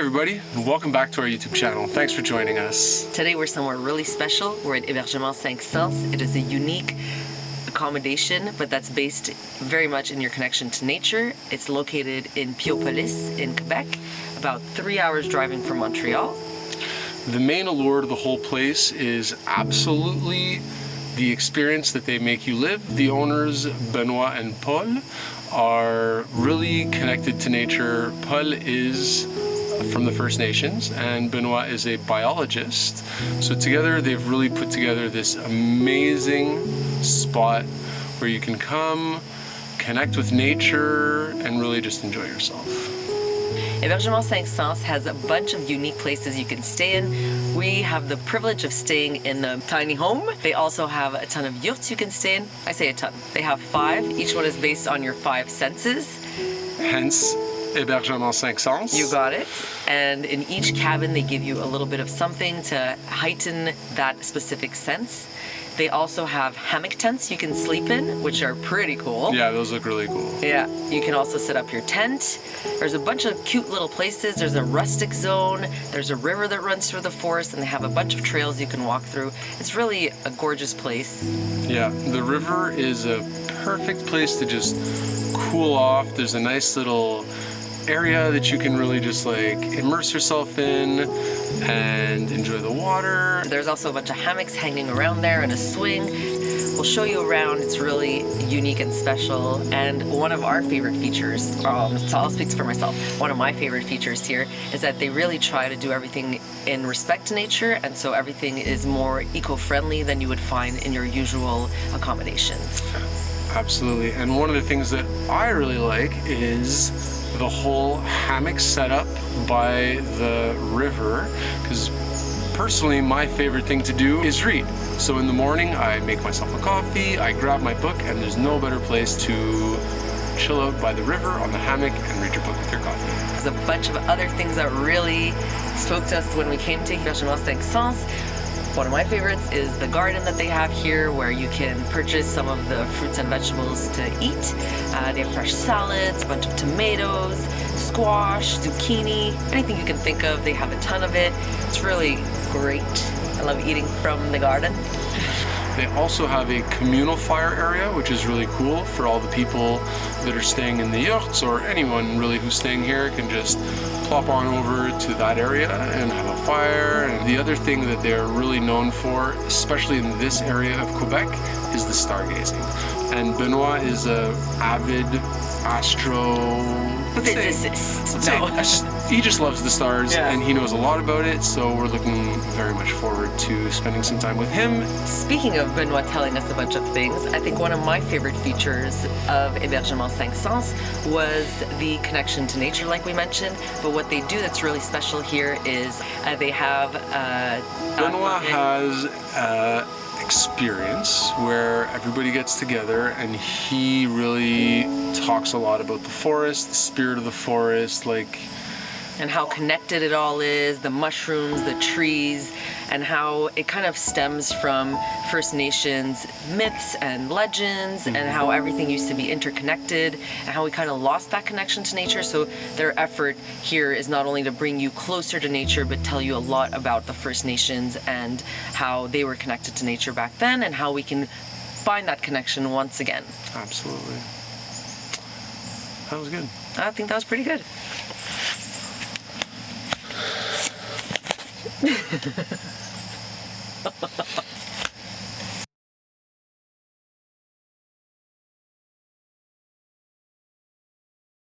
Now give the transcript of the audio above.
everybody, and welcome back to our YouTube channel. Thanks for joining us. Today we're somewhere really special. We're at Hébergement Cinq Sens. It is a unique accommodation, but that's based very much in your connection to nature. It's located in Fullest in Quebec, about 3 hours driving from Montreal. The main allure to the whole place is absolutely the experience that they make you live. The owners, Benoit and Paule, are really connected to nature. Paule is from the First Nations and Benoit is a biologist. So together they've really put together this amazing spot where you can come, connect with nature, and really just enjoy yourself. Hébergement Cinq Sens has a bunch of unique places you can stay in. We have the privilege of staying in the tiny home. They also have a ton of yurts you can stay in. I say a ton. They have 5. Each one is based on your 5 senses. Hence, Hébergement Cinq Sens. You got it. And in each cabin, they give you a little bit of something to heighten that specific sense. They also have hammock tents you can sleep in, which are pretty cool. Yeah, those look really cool. Yeah, you can also set up your tent. There's a bunch of cute little places. There's a rustic zone. There's a river that runs through the forest, and they have a bunch of trails you can walk through. It's really a gorgeous place. Yeah, the river is a perfect place to just cool off. There's a nice little area that you can really just like immerse yourself in and enjoy the water. There's also a bunch of hammocks hanging around there and a swing. We'll show you around. It's really unique and special. And one of our favorite features, so I'll speak for myself, one of my favorite features here is that they really try to do everything in respect to nature, and so everything is more eco-friendly than you would find in your usual accommodations. Absolutely. And one of the things that I really like is the whole hammock setup by the river, because personally my favorite thing to do is read. So in the morning I make myself a coffee, I grab my book, and there's no better place to chill out by the river on the hammock and read your book with your coffee. There's a bunch of other things that really spoke to us when we came to Hébergement Cinq Sens. One of my favorites is the garden that they have here, where you can purchase some of the fruits and vegetables to eat. They have fresh salads, a bunch of tomatoes, squash, zucchini, anything you can think of. They have a ton of it. It's really great. I love eating from the garden. They also have a communal fire area, which is really cool for all the people that are staying in the yurts, or anyone really who's staying here can just plop on over to that area and have a fire. And the other thing that they're really known for, especially in this area of Quebec, is the stargazing. And Benoit is an avid physicist. He just loves the stars, yeah. And he knows a lot about it, so we're looking very much forward to spending some time with him. Speaking of Benoit telling us a bunch of things, I think one of my favorite features of Hébergement Cinq Sens was the connection to nature, like we mentioned. But what they do that's really special here is they have Benoit has experience where everybody gets together, and he really talks a lot about the forest, the spirit of the forest, and how connected it all is, the mushrooms, the trees, and how it kind of stems from First Nations myths and legends, and how everything used to be interconnected, and how we kind of lost that connection to nature. So their effort here is not only to bring you closer to nature, but tell you a lot about the First Nations and how they were connected to nature back then, and how we can find that connection once again. Absolutely. That was good. I think that was pretty good.